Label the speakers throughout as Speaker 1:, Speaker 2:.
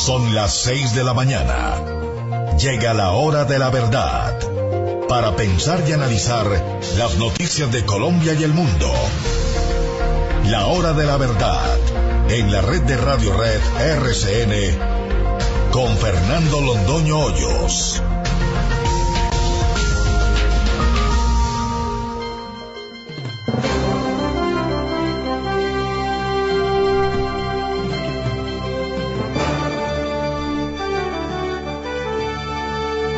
Speaker 1: Son las 6 de la mañana. Llega la hora de la verdad. Para pensar y analizar las noticias de Colombia y el mundo. La hora de la verdad. En la red de Radio Red RCN. Con Fernando Londoño Hoyos.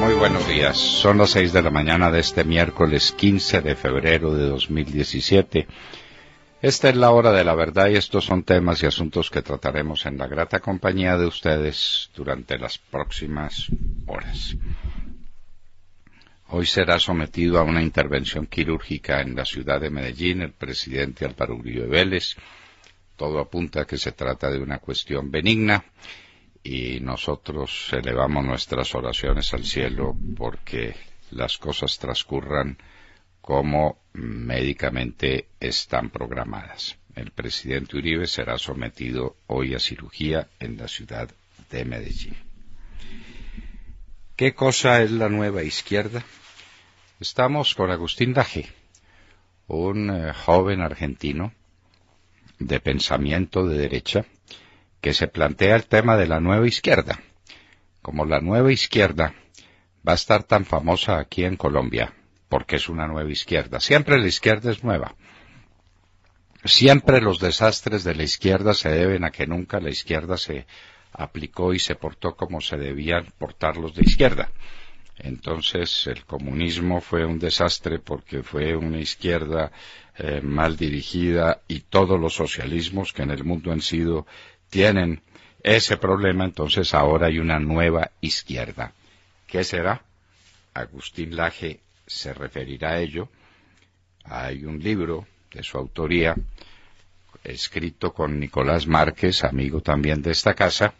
Speaker 2: Muy buenos días, son las 6 de la mañana de este miércoles 15 de febrero de 2017. Esta es la hora de la verdad y estos son temas y asuntos que trataremos en la grata compañía de ustedes durante las próximas horas. Hoy será sometido a una intervención quirúrgica en la ciudad de Medellín el presidente Álvaro Uribe Vélez. Todo apunta a que se trata de una cuestión benigna. Y nosotros elevamos nuestras oraciones al cielo porque las cosas transcurran como médicamente están programadas. El presidente Uribe será sometido hoy a cirugía en la ciudad de Medellín. ¿Qué cosa es la nueva izquierda? Estamos con Agustín Laje, un joven argentino de pensamiento de derecha, que se plantea el tema de la nueva izquierda. Como la nueva izquierda va a estar tan famosa aquí en Colombia, porque es una nueva izquierda. Siempre la izquierda es nueva. Siempre los desastres de la izquierda se deben a que nunca la izquierda se aplicó y se portó como se debían portar los de izquierda. Entonces el comunismo fue un desastre porque fue una izquierda mal dirigida y todos los socialismos que en el mundo han sido tienen ese problema. Entonces ahora hay una nueva izquierda. ¿Qué será? Agustín Laje se referirá a ello. Hay un libro de su autoría, escrito con Nicolás Márquez, amigo también de esta casa,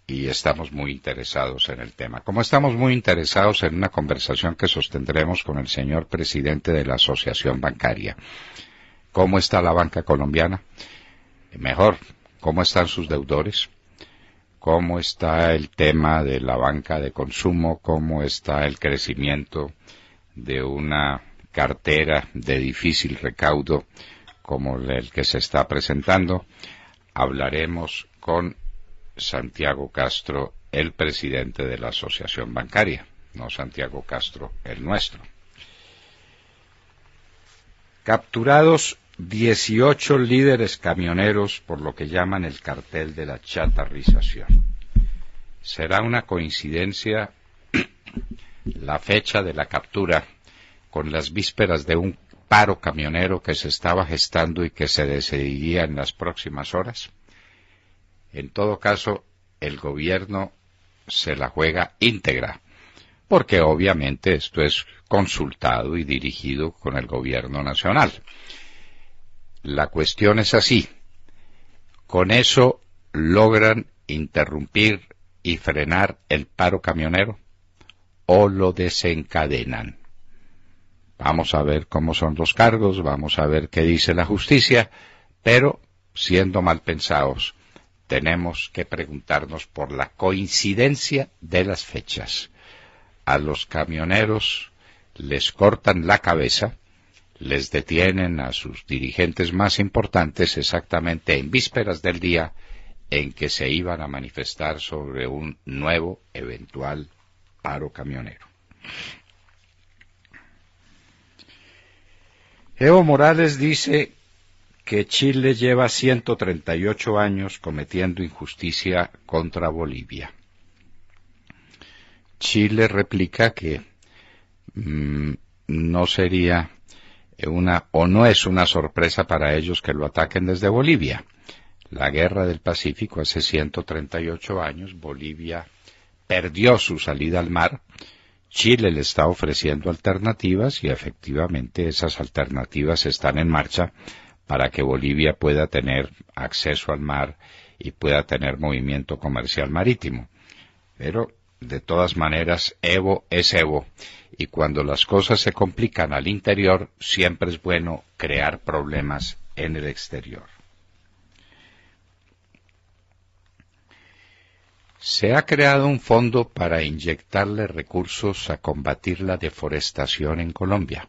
Speaker 2: y estamos muy interesados en el tema. Como estamos muy interesados en una conversación que sostendremos con el señor presidente de la Asociación Bancaria. ¿Cómo está la banca colombiana? Mejor. ¿Cómo están sus deudores? ¿Cómo está el tema de la banca de consumo? ¿Cómo está el crecimiento de una cartera de difícil recaudo como el que se está presentando? Hablaremos con Santiago Castro, el presidente de la Asociación Bancaria, no Santiago Castro, el nuestro. Capturados 18 líderes camioneros por lo que llaman el cartel de la chatarrización. ¿Será una coincidencia la fecha de la captura con las vísperas de un paro camionero que se estaba gestando y que se decidiría en las próximas horas? En todo caso, el gobierno se la juega íntegra, porque obviamente esto es consultado y dirigido con el gobierno nacional. La cuestión es así. ¿Con eso logran interrumpir y frenar el paro camionero o lo desencadenan? Vamos a ver cómo son los cargos, vamos a ver qué dice la justicia, pero siendo mal pensados, tenemos que preguntarnos por la coincidencia de las fechas. A los camioneros les cortan la cabeza, les detienen a sus dirigentes más importantes exactamente en vísperas del día en que se iban a manifestar sobre un nuevo eventual paro camionero. Evo Morales dice que Chile lleva 138 años cometiendo injusticia contra Bolivia. Chile replica que no sería no es una sorpresa para ellos que lo ataquen desde Bolivia. La guerra del Pacífico hace 138 años, Bolivia perdió su salida al mar, Chile le está ofreciendo alternativas y efectivamente esas alternativas están en marcha para que Bolivia pueda tener acceso al mar y pueda tener movimiento comercial marítimo. Pero de todas maneras, Evo es Evo, y cuando las cosas se complican al interior, siempre es bueno crear problemas en el exterior. Se ha creado un fondo para inyectarle recursos a combatir la deforestación en Colombia.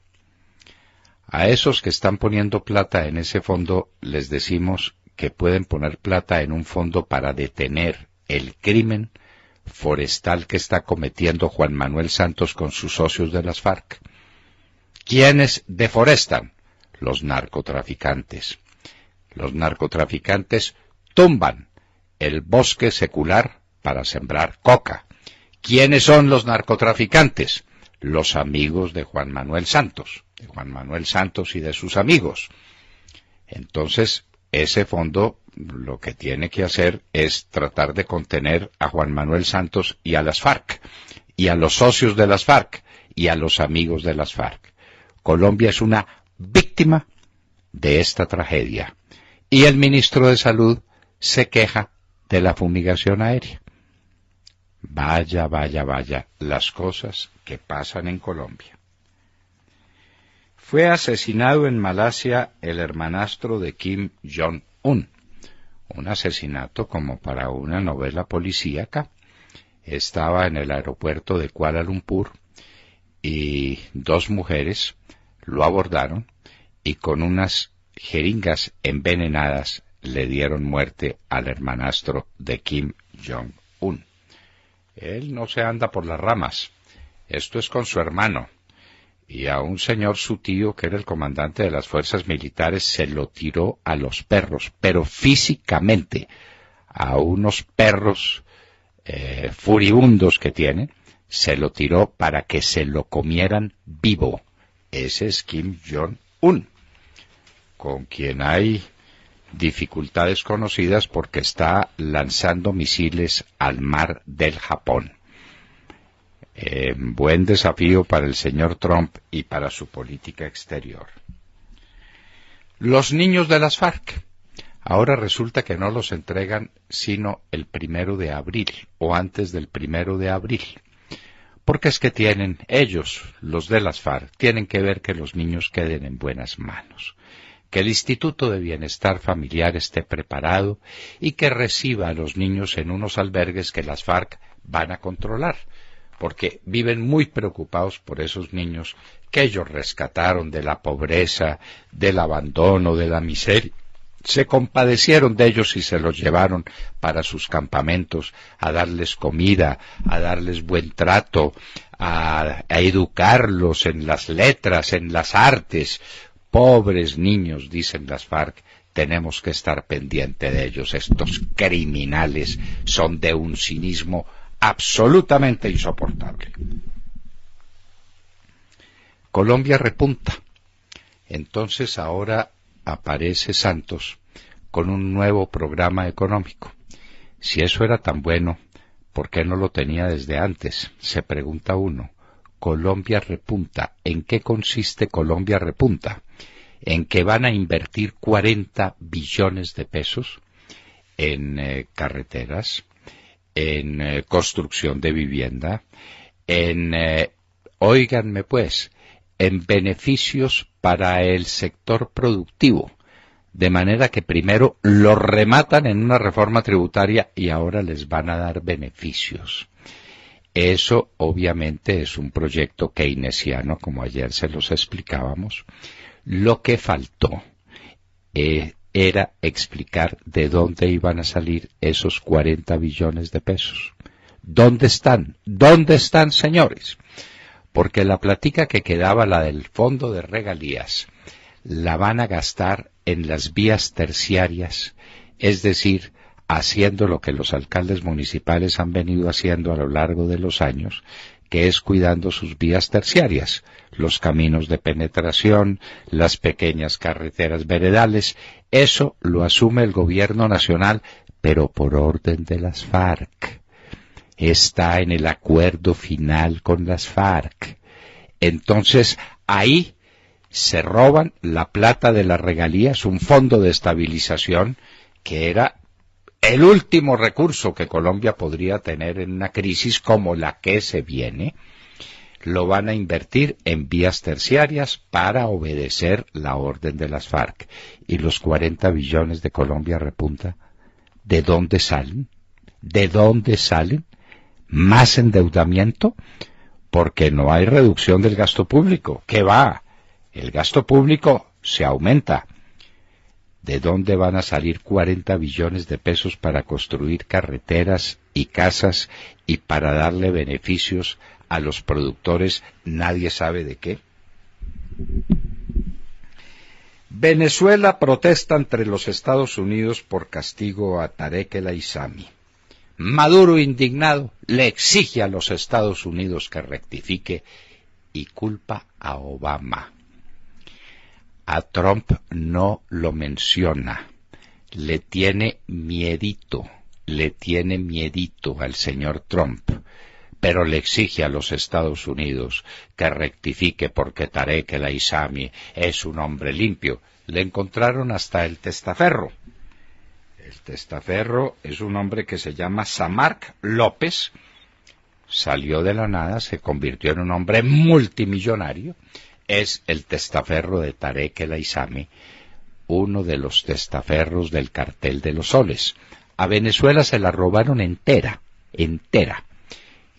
Speaker 2: A esos que están poniendo plata en ese fondo les decimos que pueden poner plata en un fondo para detener el crimen forestal que está cometiendo Juan Manuel Santos con sus socios de las FARC. ¿Quiénes deforestan? Los narcotraficantes. Los narcotraficantes tumban el bosque secular para sembrar coca. ¿Quiénes son los narcotraficantes? Los amigos de Juan Manuel Santos y de sus amigos. Entonces, ese fondo lo que tiene que hacer es tratar de contener a Juan Manuel Santos y a las FARC, y a los socios de las FARC, y a los amigos de las FARC. Colombia es una víctima de esta tragedia. Y el ministro de Salud se queja de la fumigación aérea. Vaya, vaya, vaya, las cosas que pasan en Colombia. Fue asesinado en Malasia el hermanastro de Kim Jong-un. Un asesinato como para una novela policíaca. Estaba en el aeropuerto de Kuala Lumpur y dos mujeres lo abordaron y con unas jeringas envenenadas le dieron muerte al hermanastro de Kim Jong-un. Él no se anda por las ramas. Esto es con su hermano. Y a un señor, su tío, que era el comandante de las fuerzas militares, se lo tiró a los perros, pero físicamente, a unos perros furibundos que tienen, se lo tiró para que se lo comieran vivo. Ese es Kim Jong-un, con quien hay dificultades conocidas porque está lanzando misiles al mar del Japón. Buen desafío para el señor Trump y para su política exterior. Los niños de las FARC. Ahora resulta que no los entregan sino el 1 de abril o antes del 1 de abril. Porque es que tienen, ellos, los de las FARC, tienen que ver que los niños queden en buenas manos, que el Instituto de Bienestar Familiar esté preparado y que reciba a los niños en unos albergues que las FARC van a controlar, porque viven muy preocupados por esos niños que ellos rescataron de la pobreza, del abandono, de la miseria. Se compadecieron de ellos y se los llevaron para sus campamentos a darles comida, a darles buen trato, a educarlos en las letras, en las artes. Pobres niños, dicen las FARC, tenemos que estar pendiente de ellos. Estos criminales son de un cinismo absolutamente insoportable. Colombia repunta. Entonces ahora aparece Santos con un nuevo programa económico. Si eso era tan bueno, ¿por qué no lo tenía desde antes? Se pregunta uno. Colombia repunta. ¿En qué consiste Colombia repunta? En que van a invertir 40 billones de pesos en carreteras, en construcción de vivienda, óiganme pues, en beneficios para el sector productivo, de manera que primero lo rematan en una reforma tributaria y ahora les van a dar beneficios. Eso obviamente es un proyecto keynesiano, como ayer se los explicábamos. Lo que faltó era explicar de dónde iban a salir esos 40 billones de pesos. ¿Dónde están? ¿Dónde están, señores? Porque la platica que quedaba, la del fondo de regalías, la van a gastar en las vías terciarias, es decir, haciendo lo que los alcaldes municipales han venido haciendo a lo largo de los años, que es cuidando sus vías terciarias, los caminos de penetración, las pequeñas carreteras veredales. Eso lo asume el gobierno nacional, pero por orden de las FARC. Está en el acuerdo final con las FARC. Entonces, ahí se roban la plata de las regalías, un fondo de estabilización que era el último recurso que Colombia podría tener en una crisis como la que se viene. Lo van a invertir en vías terciarias para obedecer la orden de las FARC. Y los 40 billones de Colombia repunta, ¿de dónde salen? ¿De dónde salen? ¿Más endeudamiento? Porque no hay reducción del gasto público. ¿Qué va? El gasto público se aumenta. ¿De dónde van a salir 40 billones de pesos para construir carreteras y casas y para darle beneficios a los productores? Nadie sabe de qué. Venezuela protesta entre los Estados Unidos por castigo a Tarek El Aissami. Maduro, indignado, le exige a los Estados Unidos que rectifique y culpa a Obama. A Trump no lo menciona, le tiene miedito al señor Trump, pero le exige a los Estados Unidos que rectifique porque Tarek El Aissami es un hombre limpio. Le encontraron hasta el testaferro. El testaferro es un hombre que se llama Samark López, salió de la nada, se convirtió en un hombre multimillonario. Es el testaferro de Tarek El Aissami, uno de los testaferros del cartel de los soles. A Venezuela se la robaron entera.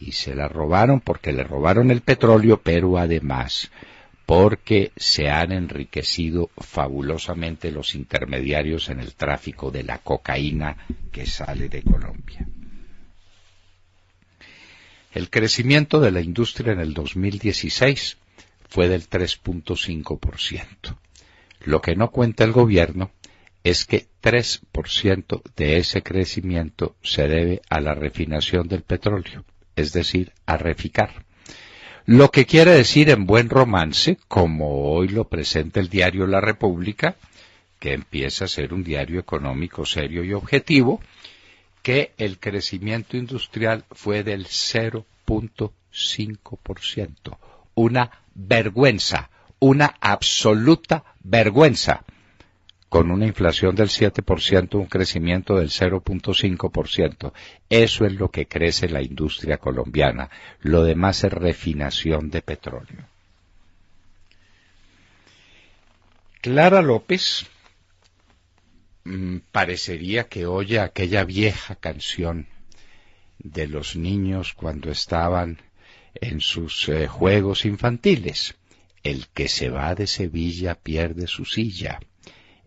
Speaker 2: Y se la robaron porque le robaron el petróleo, pero además porque se han enriquecido fabulosamente los intermediarios en el tráfico de la cocaína que sale de Colombia. El crecimiento de la industria en el 2016 fue del 3.5%. Lo que no cuenta el gobierno es que 3% de ese crecimiento se debe a la refinación del petróleo, es decir, a Reficar. Lo que quiere decir en buen romance, como hoy lo presenta el diario La República, que empieza a ser un diario económico serio y objetivo, que el crecimiento industrial fue del 0.5%. Una vergüenza, una absoluta vergüenza. Con una inflación del 7%, un crecimiento del 0.5%. Eso es lo que crece la industria colombiana. Lo demás es refinación de petróleo. Clara López parecería que oye aquella vieja canción de los niños cuando estaban en sus juegos infantiles. El que se va de Sevilla pierde su silla.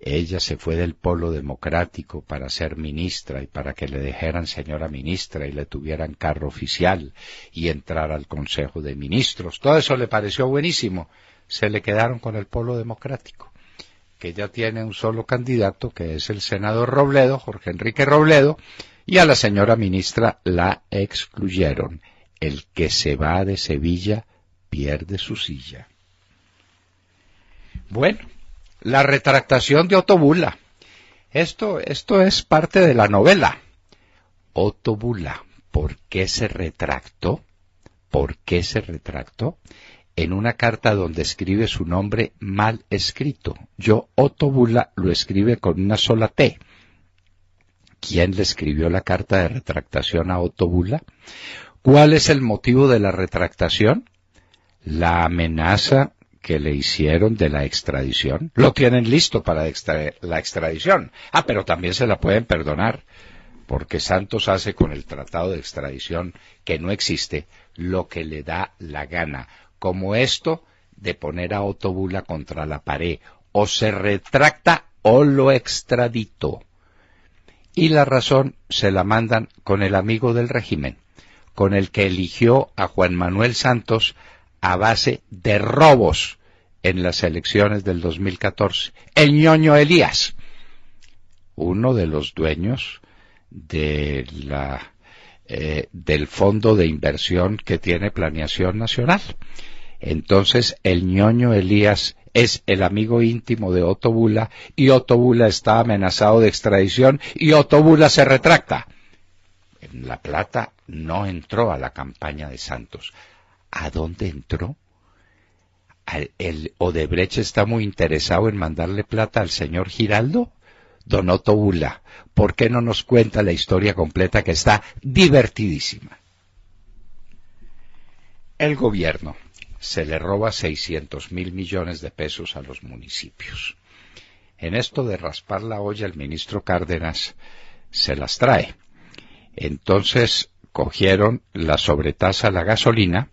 Speaker 2: Ella se fue del Polo Democrático para ser ministra y para que le dijeran señora ministra y le tuvieran carro oficial y entrar al Consejo de Ministros. Todo eso le pareció buenísimo. Se le quedaron con el Polo Democrático, que ya tiene un solo candidato, que es el senador Robledo, Jorge Enrique Robledo, y a la señora ministra la excluyeron. El que se va de Sevilla pierde su silla. Bueno, la retractación de Otto Bula. Esto es parte de la novela. Otto Bula, ¿por qué se retractó? ¿Por qué se retractó? En una carta donde escribe su nombre mal escrito. Otto Bula lo escribe con una sola T. ¿Quién le escribió la carta de retractación a Otto Bula? ¿Cuál es el motivo de la retractación? La amenaza que le hicieron de la extradición. Lo tienen listo para la extradición. Pero también se la pueden perdonar, porque Santos hace con el tratado de extradición, que no existe, lo que le da la gana, como esto de poner a Otto Bula contra la pared. O se retracta o lo extradito. Y la razón se la mandan con el amigo del régimen, con el que eligió a Juan Manuel Santos a base de robos en las elecciones del 2014. El ñoño Elías, uno de los dueños de del fondo de inversión que tiene Planeación Nacional. Entonces, el ñoño Elías es el amigo íntimo de Otto Bula, y Otto Bula está amenazado de extradición, y Otto Bula se retracta. La plata no entró a la campaña de Santos. ¿A dónde entró? El Odebrecht está muy interesado en mandarle plata al señor Giraldo. Don Otto Bula, ¿por qué no nos cuenta la historia completa, que está divertidísima? El gobierno se le roba 600.000 millones de pesos a los municipios. En esto de raspar la olla, el ministro Cárdenas se las trae. Entonces cogieron la sobretasa a la gasolina,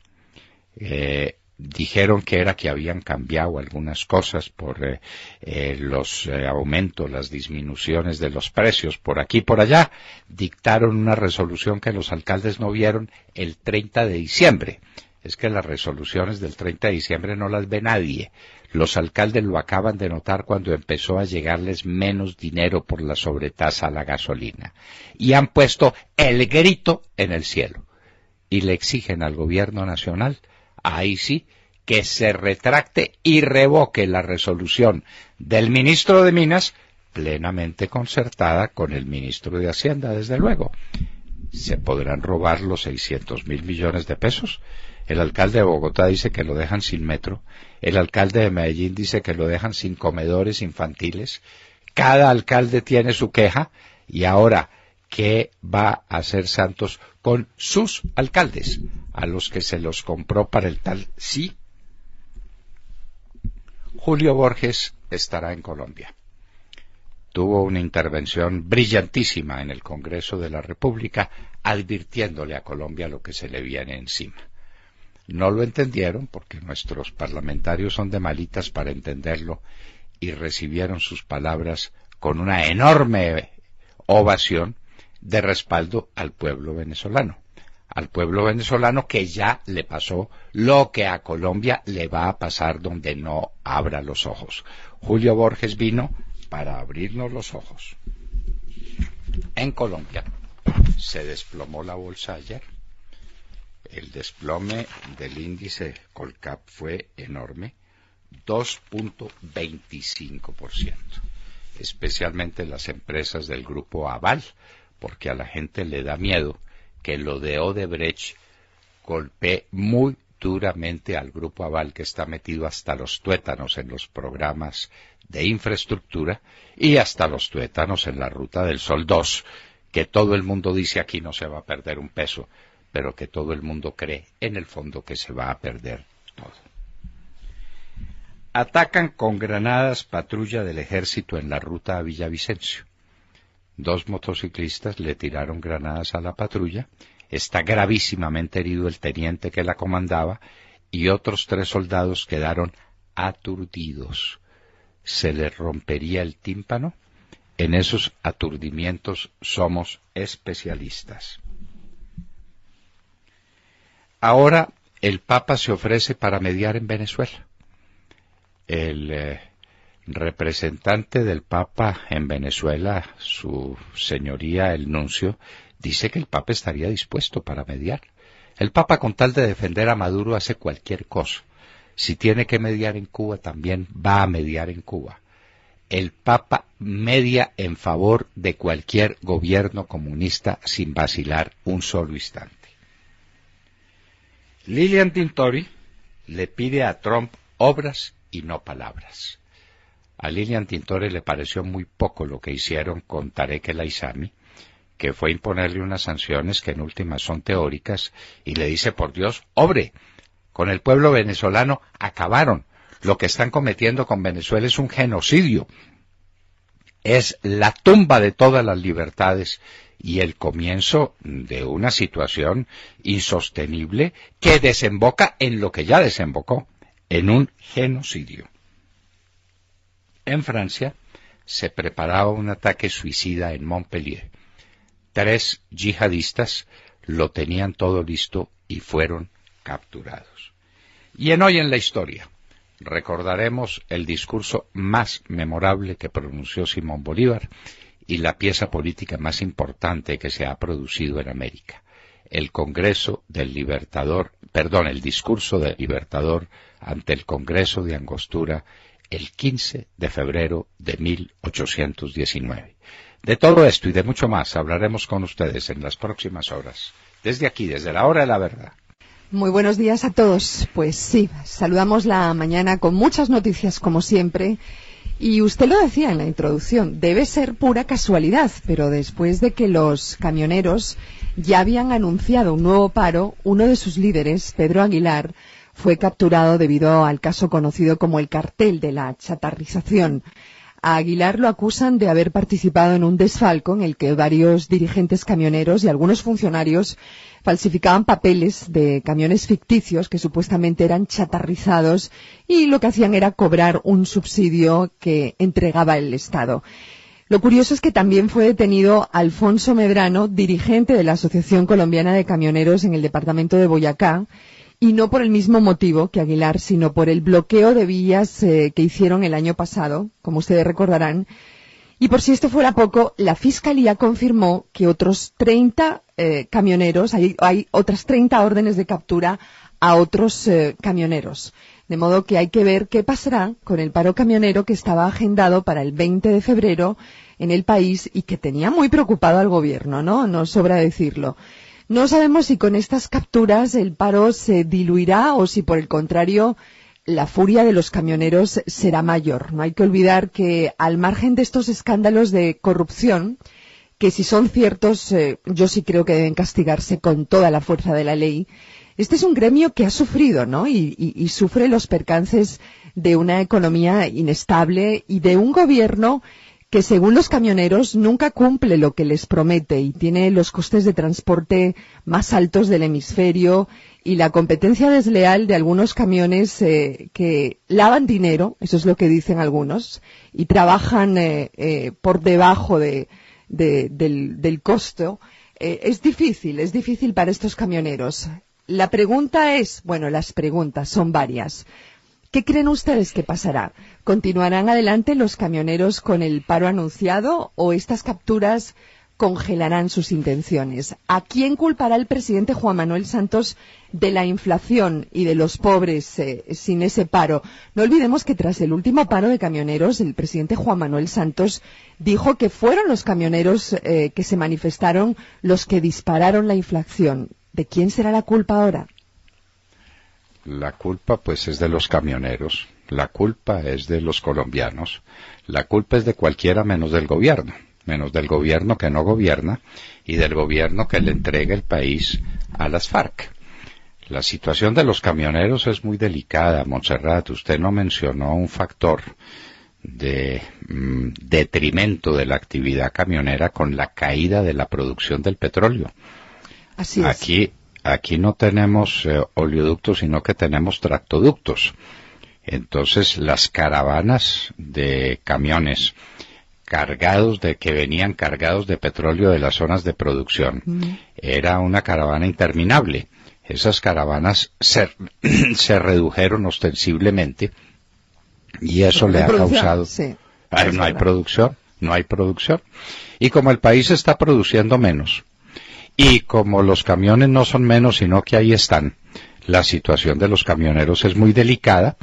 Speaker 2: dijeron que era que habían cambiado algunas cosas por los aumentos, las disminuciones de los precios por aquí y por allá. Dictaron una resolución que los alcaldes no vieron el 30 de diciembre. Es que las resoluciones del 30 de diciembre no las ve nadie. Los alcaldes lo acaban de notar cuando empezó a llegarles menos dinero por la sobretasa a la gasolina. Y han puesto el grito en el cielo. Y le exigen al gobierno nacional, ahí sí, que se retracte y revoque la resolución del ministro de Minas, plenamente concertada con el ministro de Hacienda, desde luego. ¿Se podrán robar los 600.000 millones de pesos? El alcalde de Bogotá dice que lo dejan sin metro. El alcalde de Medellín dice que lo dejan sin comedores infantiles. Cada alcalde tiene su queja. Y ahora, ¿qué va a hacer Santos con sus alcaldes? A los que se los compró para el tal sí. Julio Borges estará en Colombia. Tuvo una intervención brillantísima en el Congreso de la República, advirtiéndole a Colombia lo que se le viene encima. No lo entendieron porque nuestros parlamentarios son de malitas para entenderlo y recibieron sus palabras con una enorme ovación de respaldo al pueblo venezolano. Al pueblo venezolano que ya le pasó lo que a Colombia le va a pasar donde no abra los ojos. Julio Borges vino para abrirnos los ojos. En Colombia se desplomó la bolsa ayer. El desplome del índice Colcap fue enorme, 2.25%, especialmente las empresas del grupo Aval, porque a la gente le da miedo que lo de Odebrecht golpee muy duramente al grupo Aval, que está metido hasta los tuétanos en los programas de infraestructura y hasta los tuétanos en la Ruta del Sol 2, que todo el mundo dice aquí no se va a perder un peso, pero que todo el mundo cree en el fondo que se va a perder todo. Atacan con granadas patrulla del ejército en la ruta a Villavicencio. 2 motociclistas le tiraron granadas a la patrulla. Está gravísimamente herido el teniente que la comandaba y otros 3 soldados quedaron aturdidos. ¿Se les rompería el tímpano? En esos aturdimientos somos especialistas. Ahora el Papa se ofrece para mediar en Venezuela. El representante del Papa en Venezuela, su señoría el nuncio, dice que el Papa estaría dispuesto para mediar. El Papa, con tal de defender a Maduro, hace cualquier cosa. Si tiene que mediar en Cuba, también va a mediar en Cuba. El Papa media en favor de cualquier gobierno comunista sin vacilar un solo instante. Lilian Tintori le pide a Trump obras y no palabras. A Lilian Tintori le pareció muy poco lo que hicieron con Tarek El Aissami, que fue imponerle unas sanciones que en últimas son teóricas, y le dice, por Dios, obre, con el pueblo venezolano acabaron. Lo que están cometiendo con Venezuela es un genocidio. Es la tumba de todas las libertades y el comienzo de una situación insostenible que desemboca en lo que ya desembocó, en un genocidio. En Francia se preparaba un ataque suicida en Montpellier. 3 yihadistas lo tenían todo listo y fueron capturados. Y en Hoy en la Historia recordaremos el discurso más memorable que pronunció Simón Bolívar y la pieza política más importante que se ha producido en América, el Congreso del Libertador, el discurso del Libertador ante el Congreso de Angostura el 15 de febrero de 1819. De todo esto y de mucho más hablaremos con ustedes en las próximas horas, desde aquí, desde la Hora de la Verdad.
Speaker 3: Muy buenos días a todos. Pues sí, saludamos la mañana con muchas noticias como siempre. Y usted lo decía en la introducción, debe ser pura casualidad, pero después de que los camioneros ya habían anunciado un nuevo paro, uno de sus líderes, Pedro Aguilar, fue capturado debido al caso conocido como el cartel de la chatarrización. A Aguilar lo acusan de haber participado en un desfalco en el que varios dirigentes camioneros y algunos funcionarios falsificaban papeles de camiones ficticios que supuestamente eran chatarrizados y lo que hacían era cobrar un subsidio que entregaba el Estado. Lo curioso es que también fue detenido Alfonso Medrano, dirigente de la Asociación Colombiana de Camioneros en el departamento de Boyacá, y no por el mismo motivo que Aguilar, sino por el bloqueo de vías que hicieron el año pasado, como ustedes recordarán. Y por si esto fuera poco, la Fiscalía confirmó que otros 30 camioneros, hay otras 30 órdenes de captura a otros camioneros. De modo que hay que ver qué pasará con el paro camionero que estaba agendado para el 20 de febrero en el país y que tenía muy preocupado al gobierno, ¿no? No sobra decirlo. No sabemos si con estas capturas el paro se diluirá o si, por el contrario, la furia de los camioneros será mayor. No hay que olvidar que, al margen de estos escándalos de corrupción, que si son ciertos, yo sí creo que deben castigarse con toda la fuerza de la ley, este es un gremio que ha sufrido, ¿no? Y sufre los percances de una economía inestable y de un gobierno que, según los camioneros, nunca cumple lo que les promete y tiene los costes de transporte más altos del hemisferio y la competencia desleal de algunos camiones que lavan dinero, eso es lo que dicen algunos, y trabajan por debajo del costo. Es difícil para estos camioneros. La pregunta es, bueno, las preguntas son varias. ¿Qué creen ustedes que pasará? ¿Continuarán adelante los camioneros con el paro anunciado o estas capturas congelarán sus intenciones? ¿A quién culpará el presidente Juan Manuel Santos de la inflación y de los pobres sin ese paro? No olvidemos que tras el último paro de camioneros, el presidente Juan Manuel Santos dijo que fueron los camioneros que se manifestaron los que dispararon la inflación. ¿De quién será la culpa ahora?
Speaker 2: La culpa pues es de los camioneros, la culpa es de los colombianos, la culpa es de cualquiera menos del gobierno que no gobierna y del gobierno que le entrega el país a las FARC. La situación de los camioneros es muy delicada, Montserrat. Usted no mencionó un factor de detrimento de la actividad camionera con la caída de la producción del petróleo.
Speaker 3: Así es.
Speaker 2: Aquí no tenemos oleoductos, sino que tenemos tractoductos. Entonces, las caravanas de camiones que venían cargados de petróleo de las zonas de producción, era una caravana interminable. Esas caravanas se redujeron ostensiblemente y eso le ha causado...
Speaker 3: Sí,
Speaker 2: no hay producción. Y como el país está produciendo menos, y como los camiones no son menos, sino que ahí están, la situación de los camioneros es muy delicada.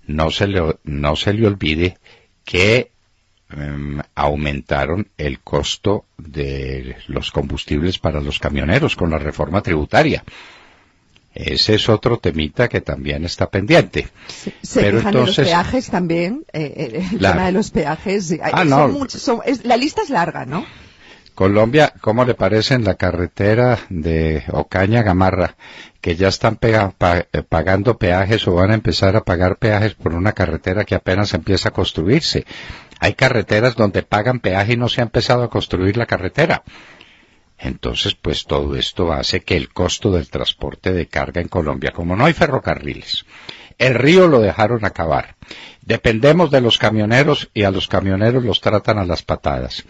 Speaker 2: No se le olvide que aumentaron el costo de los combustibles para los camioneros con la reforma tributaria. Ese es otro temita que también está pendiente.
Speaker 3: Se
Speaker 2: Pero
Speaker 3: fijan
Speaker 2: entonces,
Speaker 3: en los peajes también, el
Speaker 2: claro.
Speaker 3: tema de los peajes. La lista es larga, ¿no?
Speaker 2: Colombia, ¿cómo le parece en la carretera de Ocaña Gamarra, que ya están pagando peajes o van a empezar a pagar peajes por una carretera que apenas empieza a construirse? Hay carreteras donde pagan peaje y no se ha empezado a construir la carretera. Entonces, pues todo esto hace que el costo del transporte de carga en Colombia, como no hay ferrocarriles, el río lo dejaron acabar. Dependemos de los camioneros y a los camioneros los tratan a las patadas.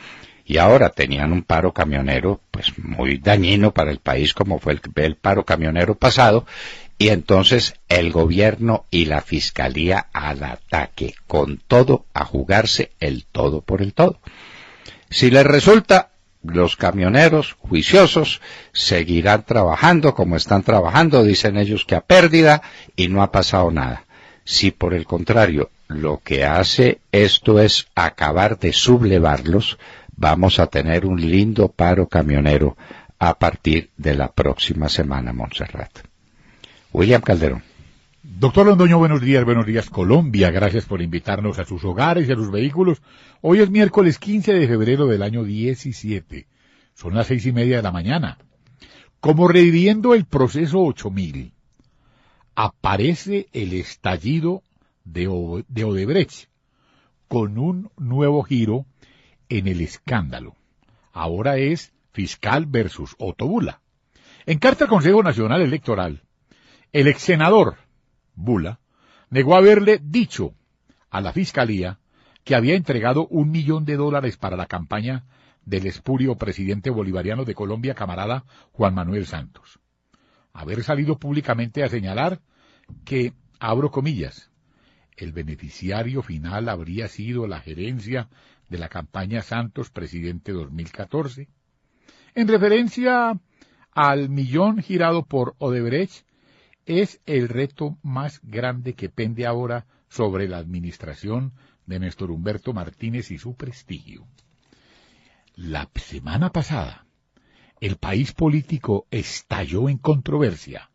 Speaker 2: Y ahora tenían un paro camionero pues muy dañino para el país, como fue el paro camionero pasado, y entonces el gobierno y la fiscalía al ataque, con todo a jugarse el todo por el todo. Si les resulta, los camioneros juiciosos seguirán trabajando como están trabajando, dicen ellos que a pérdida, y no ha pasado nada. Si por el contrario lo que hace esto es acabar de sublevarlos, vamos a tener un lindo paro camionero a partir de la próxima semana, Montserrat. William Calderón.
Speaker 4: Doctor Londoño, buenos días Colombia, gracias por invitarnos a sus hogares y a sus vehículos. Hoy es miércoles 15 de febrero del año 17, son las 6:30 de la mañana. Como reviviendo el proceso 8000, aparece el estallido de Odebrecht, con un nuevo giro en el escándalo. Ahora es fiscal versus Otto Bula. En carta al Consejo Nacional Electoral, el ex senador Bula negó haberle dicho a la Fiscalía que había entregado $1 millón para la campaña del espurio presidente bolivariano de Colombia, camarada Juan Manuel Santos. Haber salido públicamente a señalar que, abro comillas, el beneficiario final habría sido la gerencia de la campaña Santos Presidente 2014, en referencia al millón girado por Odebrecht, es el reto más grande que pende ahora sobre la administración de Néstor Humberto Martínez y su prestigio. La semana pasada, el país político estalló en controversia,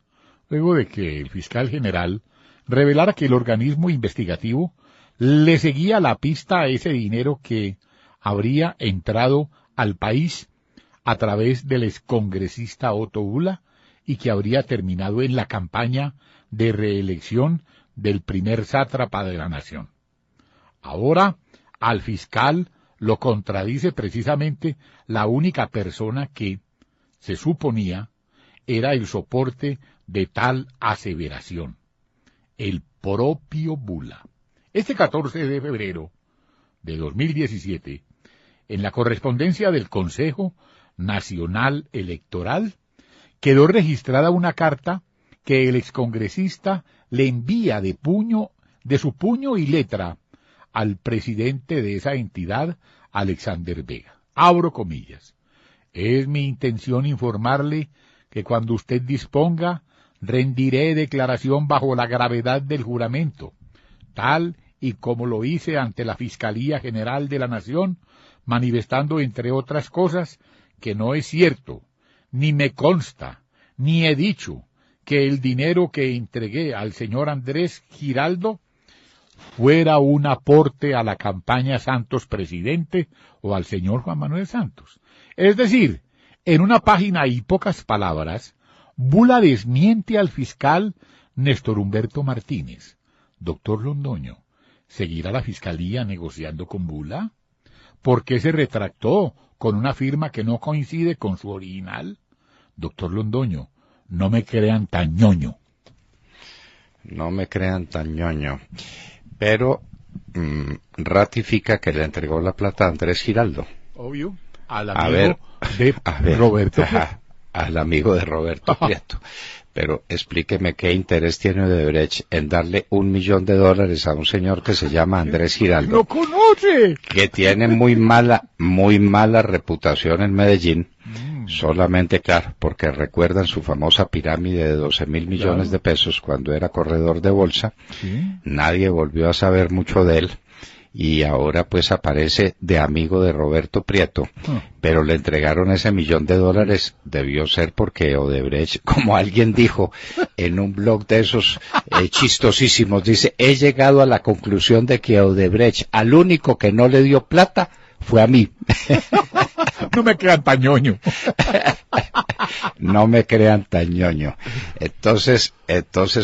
Speaker 4: luego de que el fiscal general revelara que el organismo investigativo le seguía la pista a ese dinero que habría entrado al país a través del excongresista Otto Bula y que habría terminado en la campaña de reelección del primer sátrapa de la nación. Ahora, al fiscal lo contradice precisamente la única persona que, se suponía, era el soporte de tal aseveración, el propio Bula. Este 14 de febrero de 2017, en la correspondencia del Consejo Nacional Electoral, quedó registrada una carta que el excongresista le envía de su puño y letra al presidente de esa entidad, Alexander Vega. Abro comillas. Es mi intención informarle que cuando usted disponga, rendiré declaración bajo la gravedad del juramento, tal y como lo hice ante la Fiscalía General de la Nación, manifestando, entre otras cosas, que no es cierto, ni me consta, ni he dicho que el dinero que entregué al señor Andrés Giraldo fuera un aporte a la campaña Santos Presidente o al señor Juan Manuel Santos. Es decir, en una página y pocas palabras, Bula desmiente al fiscal Néstor Humberto Martínez. Doctor Londoño, ¿seguirá la Fiscalía negociando con Bula? ¿Por qué se retractó con una firma que no coincide con su original? Doctor Londoño, no me crean tan ñoño.
Speaker 2: No me crean tan ñoño. Pero ratifica que le entregó la plata a Andrés Giraldo.
Speaker 4: Obvio. Al amigo de Roberto Prieto.
Speaker 2: Al amigo de Roberto Prieto. Pero explíqueme qué interés tiene Odebrecht en darle $1 millón a un señor que se llama Andrés Giraldo.
Speaker 4: ¡Lo conoce!
Speaker 2: Que tiene muy mala reputación en Medellín. Solamente, claro, porque recuerdan su famosa pirámide de 12.000 millones de pesos cuando era corredor de bolsa. ¿Sí? Nadie volvió a saber mucho de él. Y ahora pues aparece de amigo de Roberto Prieto, pero le entregaron ese $1 millón, debió ser porque Odebrecht, como alguien dijo en un blog de esos chistosísimos, dice, he llegado a la conclusión de que Odebrecht al único que no le dio plata fue a mí.
Speaker 4: No me crean tan ñoño.
Speaker 2: No me crean tan ñoño. Entonces,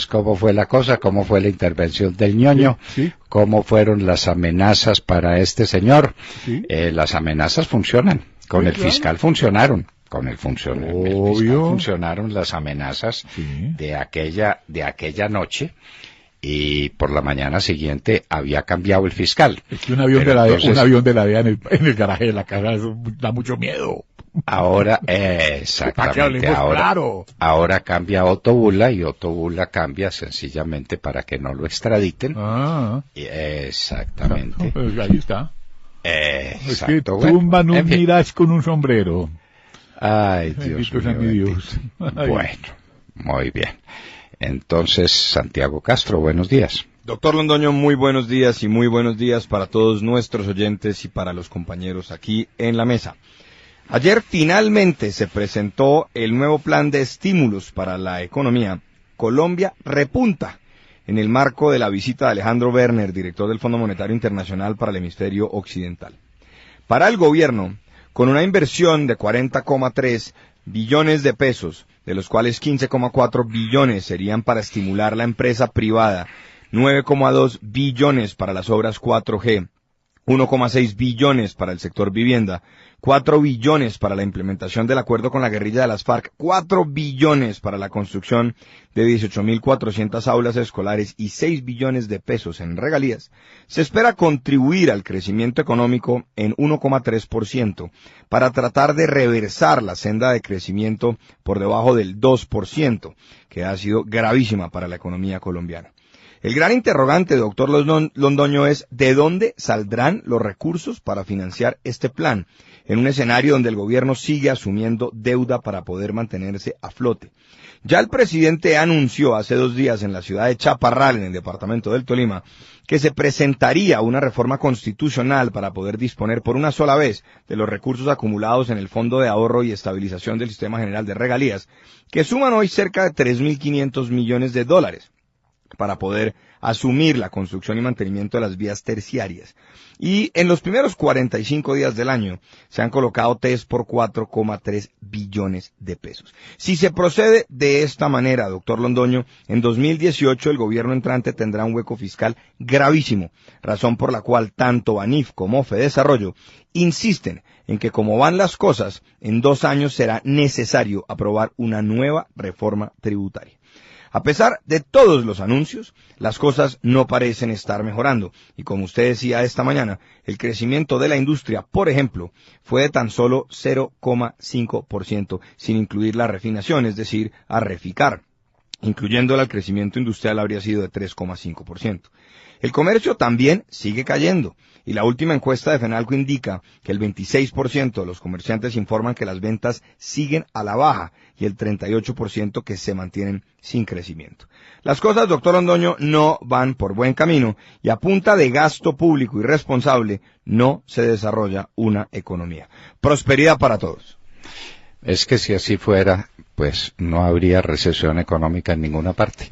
Speaker 2: ¿cómo fue la cosa? ¿Cómo fue la intervención del ñoño?
Speaker 4: Sí.
Speaker 2: ¿Cómo fueron las amenazas para este señor?
Speaker 4: Sí.
Speaker 2: Las amenazas funcionan. Con el fiscal funcionaron. Con el fiscal funcionaron las amenazas de aquella noche. Y por la mañana siguiente había cambiado el fiscal.
Speaker 4: Es que un avión de la DEA en el garaje de la casa, eso da mucho miedo.
Speaker 2: Ahora, exactamente, ahora cambia Otto Bula y Otto Bula cambia sencillamente para que no lo extraditen. Exactamente.
Speaker 4: Pues ahí está. Es que
Speaker 2: bueno,
Speaker 4: tumban un Mirage con un sombrero.
Speaker 2: Ay, Dios mío.
Speaker 4: Mi Dios.
Speaker 2: Bueno, muy bien. Entonces, Santiago Castro, buenos días.
Speaker 5: Doctor Londoño, muy buenos días y muy buenos días para todos nuestros oyentes y para los compañeros aquí en la mesa. Ayer finalmente se presentó el nuevo plan de estímulos para la economía. Colombia repunta en el marco de la visita de Alejandro Werner, director del Fondo Monetario Internacional para el Hemisferio Occidental. Para el gobierno, con una inversión de 40,3 billones de pesos, de los cuales 15,4 billones serían para estimular la empresa privada, 9,2 billones para las obras 4G, 1,6 billones para el sector vivienda, 4 billones para la implementación del acuerdo con la guerrilla de las FARC, 4 billones para la construcción de 18.400 aulas escolares y 6 billones de pesos en regalías, se espera contribuir al crecimiento económico en 1,3% para tratar de reversar la senda de crecimiento por debajo del 2%, que ha sido gravísima para la economía colombiana. El gran interrogante, doctor Londoño, es ¿de dónde saldrán los recursos para financiar este plan? En un escenario donde el gobierno sigue asumiendo deuda para poder mantenerse a flote. Ya el presidente anunció hace 2 días en la ciudad de Chaparral, en el departamento del Tolima, que se presentaría una reforma constitucional para poder disponer por una sola vez de los recursos acumulados en el Fondo de Ahorro y Estabilización del Sistema General de Regalías, que suman hoy cerca de 3.500 millones de dólares. Para poder asumir la construcción y mantenimiento de las vías terciarias. Y en los primeros 45 días del año se han colocado test por 4,3 billones de pesos. Si se procede de esta manera, doctor Londoño, en 2018 el gobierno entrante tendrá un hueco fiscal gravísimo, razón por la cual tanto Banif como Fedesarrollo insisten en que como van las cosas, en 2 años será necesario aprobar una nueva reforma tributaria. A pesar de todos los anuncios, las cosas no parecen estar mejorando. Y como usted decía esta mañana, el crecimiento de la industria, por ejemplo, fue de tan solo 0,5%, sin incluir la refinación, es decir, a reficar. Incluyéndola, el crecimiento industrial habría sido de 3,5%. El comercio también sigue cayendo. Y la última encuesta de Fenalco indica que el 26% de los comerciantes informan que las ventas siguen a la baja y el 38% que se mantienen sin crecimiento. Las cosas, doctor Londoño, no van por buen camino y a punta de gasto público irresponsable no se desarrolla una economía. Prosperidad para todos.
Speaker 2: Es que si así fuera, pues no habría recesión económica en ninguna parte.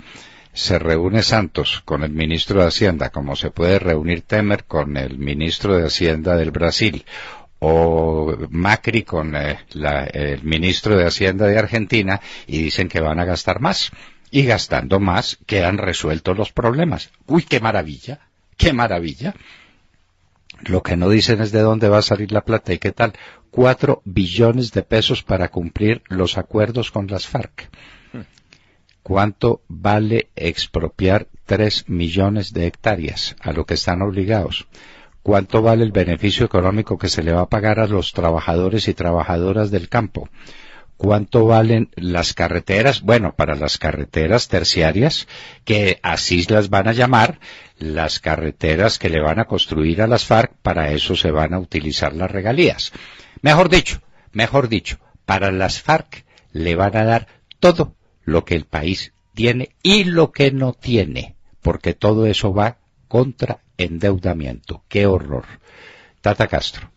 Speaker 2: Se reúne Santos con el ministro de Hacienda, como se puede reunir Temer con el ministro de Hacienda del Brasil, o Macri con el ministro de Hacienda de Argentina, y dicen que van a gastar más. Y gastando más quedan resueltos los problemas. ¡Uy, qué maravilla! ¡Qué maravilla! Lo que no dicen es de dónde va a salir la plata y qué tal. 4 billones de pesos para cumplir los acuerdos con las FARC. ¿Cuánto vale expropiar 3 millones de hectáreas a lo que están obligados? ¿Cuánto vale el beneficio económico que se le va a pagar a los trabajadores y trabajadoras del campo? ¿Cuánto valen las carreteras? Bueno, para las carreteras terciarias, que así las van a llamar, las carreteras que le van a construir a las FARC, para eso se van a utilizar las regalías. Mejor dicho, para las FARC le van a dar todo lo que el país tiene y lo que no tiene, porque todo eso va contra endeudamiento. ¡Qué horror! Tata Castro.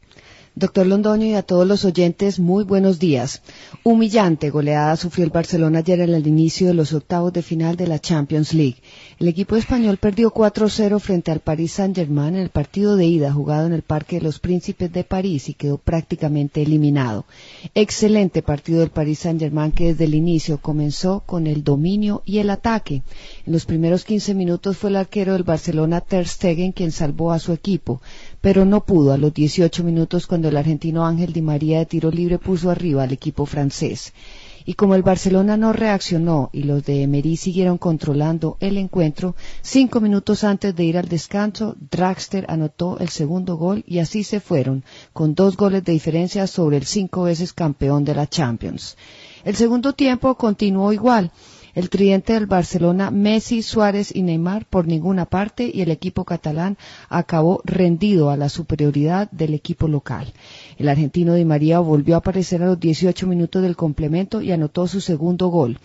Speaker 3: Doctor Londoño y a todos los oyentes, muy buenos días. Humillante goleada sufrió el Barcelona ayer en el inicio de los octavos de final de la Champions League. El equipo español perdió 4-0 frente al Paris Saint-Germain en el partido de ida jugado en el Parque de los Príncipes de París y quedó prácticamente eliminado. Excelente partido del Paris Saint-Germain que desde el inicio comenzó con el dominio y el ataque. En los primeros 15 minutos fue el arquero del Barcelona Ter Stegen quien salvó a su equipo, pero no pudo a los 18 minutos cuando el argentino Ángel Di María de tiro libre puso arriba al equipo francés. Y como el Barcelona no reaccionó y los de Emery siguieron controlando el encuentro, 5 minutos antes de ir al descanso, Draxler anotó el segundo gol y así se fueron, con 2 goles de diferencia sobre el 5 veces campeón de la Champions. El segundo tiempo continuó igual. El tridente del Barcelona, Messi, Suárez y Neymar por ninguna parte y el equipo catalán acabó rendido a la superioridad del equipo local. El argentino Di María volvió a aparecer a los 18 minutos del complemento y anotó su segundo gol.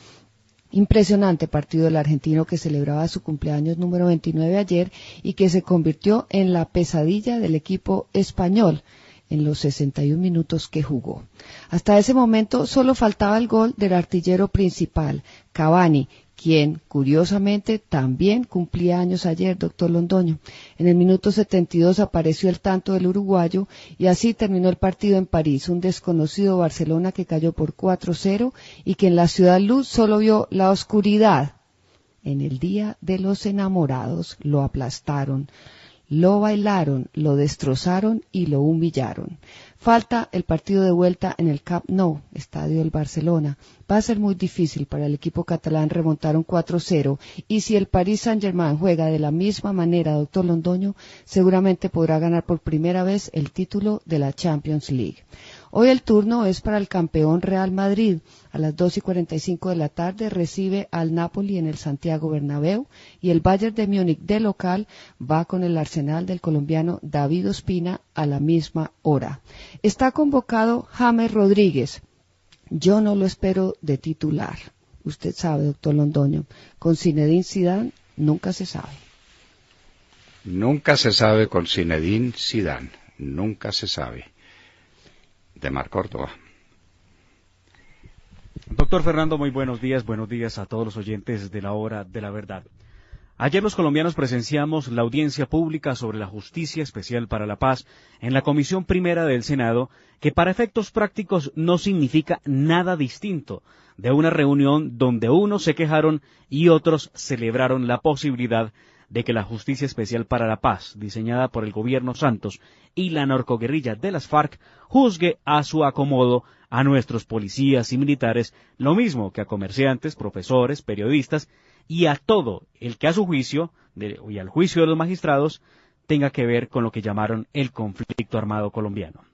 Speaker 3: Impresionante partido del argentino que celebraba su cumpleaños número 29 ayer y que se convirtió en la pesadilla del equipo español en los 61 minutos que jugó. Hasta ese momento solo faltaba el gol del artillero principal, Cavani, quien, curiosamente, también cumplía años ayer, doctor Londoño. En el minuto 72 apareció el tanto del uruguayo y así terminó el partido en París, un desconocido Barcelona que cayó por 4-0 y que en la Ciudad Luz solo vio la oscuridad. En el día de los enamorados lo aplastaron
Speaker 6: Lo bailaron, lo destrozaron y lo humillaron. Falta el partido de vuelta en el Camp Nou, estadio del Barcelona. Va a ser muy difícil para el equipo catalán remontar un 4-0 y si el Paris Saint-Germain juega de la misma manera, doctor Londoño, seguramente podrá ganar por primera vez el título de la Champions League. Hoy el turno es para el campeón Real Madrid. A las 2:45 de la tarde recibe al Napoli en el Santiago Bernabéu y el Bayern de Múnich de local va con el Arsenal del colombiano David Ospina a la misma hora. Está convocado James Rodríguez. Yo no lo espero de titular. Usted sabe, doctor Londoño, con Zinedine Zidane nunca se sabe.
Speaker 2: Nunca se sabe con Zinedine Zidane. Nunca se sabe. De Mar Córdoba.
Speaker 7: Doctor Fernando, muy buenos días a todos los oyentes de la Hora de la Verdad. Ayer los colombianos presenciamos la audiencia pública sobre la Justicia Especial para la Paz en la Comisión Primera del Senado, que para efectos prácticos no significa nada distinto de una reunión donde unos se quejaron y otros celebraron la posibilidad de que la Justicia Especial para la Paz, diseñada por el gobierno Santos y la narcoguerrilla de las FARC, juzgue a su acomodo a nuestros policías y militares, lo mismo que a comerciantes, profesores, periodistas y a todo el que a su juicio, y al juicio de los magistrados, tenga que ver con lo que llamaron el conflicto armado colombiano.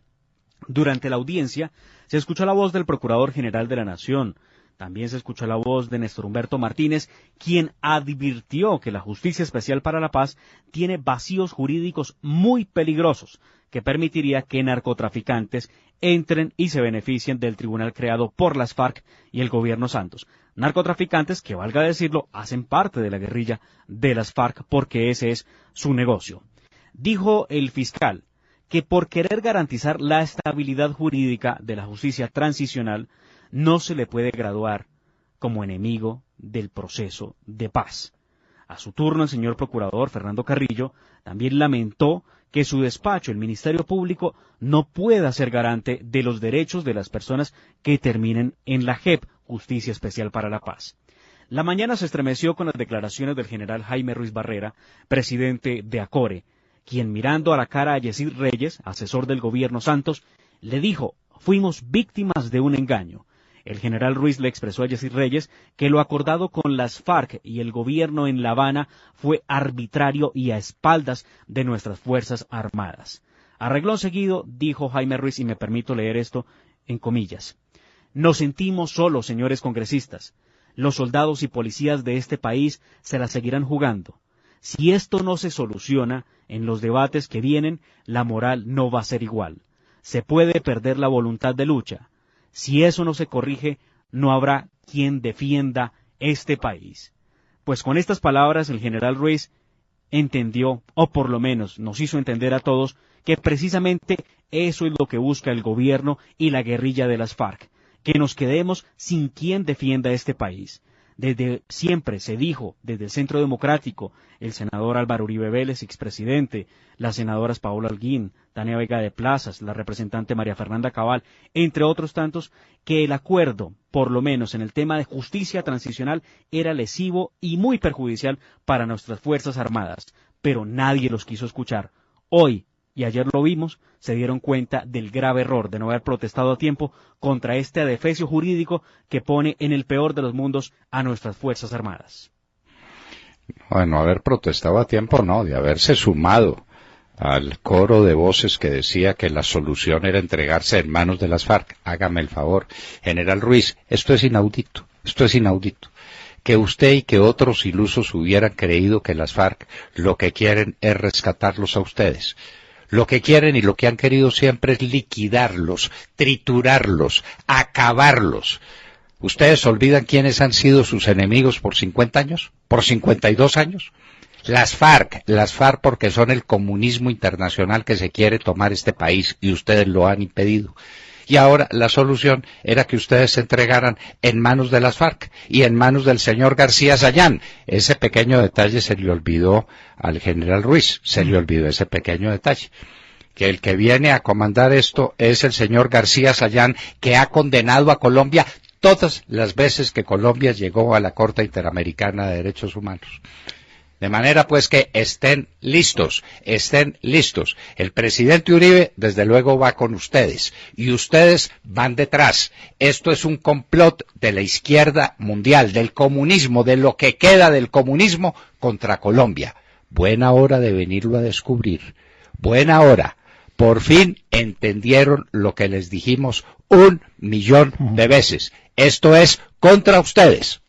Speaker 7: Durante la audiencia se escuchó la voz del Procurador General de la Nación. También se escuchó la voz de Néstor Humberto Martínez, quien advirtió que la Justicia Especial para la Paz tiene vacíos jurídicos muy peligrosos que permitiría que narcotraficantes entren y se beneficien del tribunal creado por las FARC y el gobierno Santos. Narcotraficantes que, valga decirlo, hacen parte de la guerrilla de las FARC porque ese es su negocio. Dijo el fiscal que por querer garantizar la estabilidad jurídica de la justicia transicional, no se le puede graduar como enemigo del proceso de paz. A su turno, el señor procurador Fernando Carrillo también lamentó que su despacho, el Ministerio Público, no pueda ser garante de los derechos de las personas que terminen en la JEP, Justicia Especial para la Paz. La mañana se estremeció con las declaraciones del general Jaime Ruiz Barrera, presidente de ACORE, quien mirando a la cara a Yesid Reyes, asesor del gobierno Santos, le dijo: fuimos víctimas de un engaño. El general Ruiz le expresó a Yesid Reyes que lo acordado con las FARC y el gobierno en La Habana fue arbitrario y a espaldas de nuestras Fuerzas Armadas. A renglón seguido, dijo Jaime Ruiz, y me permito leer esto en comillas: nos sentimos solos, señores congresistas. Los soldados y policías de este país se la seguirán jugando. Si esto no se soluciona en los debates que vienen, la moral no va a ser igual. Se puede perder la voluntad de lucha. Si eso no se corrige, no habrá quien defienda este país. Pues con estas palabras el general Ruiz entendió, o por lo menos nos hizo entender a todos, que precisamente eso es lo que busca el gobierno y la guerrilla de las FARC, que nos quedemos sin quien defienda este país. Desde siempre se dijo, desde el Centro Democrático, el senador Álvaro Uribe Vélez, expresidente, las senadoras Paola Holguín, Tania Vega de Plazas, la representante María Fernanda Cabal, entre otros tantos, que el acuerdo, por lo menos en el tema de justicia transicional, era lesivo y muy perjudicial para nuestras Fuerzas Armadas, pero nadie los quiso escuchar. Hoy, y ayer lo vimos, se dieron cuenta del grave error de no haber protestado a tiempo contra este adefesio jurídico que pone en el peor de los mundos a nuestras Fuerzas Armadas.
Speaker 2: Bueno, haber protestado a tiempo no, de haberse sumado al coro de voces que decía que la solución era entregarse en manos de las FARC. Hágame el favor, general Ruiz, esto es inaudito. Que usted y que otros ilusos hubieran creído que las FARC lo que quieren es rescatarlos a ustedes. Lo que quieren y lo que han querido siempre es liquidarlos, triturarlos, acabarlos. ¿Ustedes olvidan quiénes han sido sus enemigos por 50 años? ¿Por 52 años? Las FARC porque son el comunismo internacional que se quiere tomar este país y ustedes lo han impedido. Y ahora la solución era que ustedes se entregaran en manos de las FARC y en manos del señor García Sayán. Ese pequeño detalle se le olvidó al general Ruiz, se le olvidó ese pequeño detalle. Que el que viene a comandar esto es el señor García Sayán, que ha condenado a Colombia todas las veces que Colombia llegó a la Corte Interamericana de Derechos Humanos. De manera pues que estén listos. El presidente Uribe desde luego va con ustedes y ustedes van detrás. Esto es un complot de la izquierda mundial, del comunismo, de lo que queda del comunismo contra Colombia. Buena hora de venirlo a descubrir. Buena hora. Por fin entendieron lo que les dijimos 1.000.000 de veces. Esto es contra ustedes.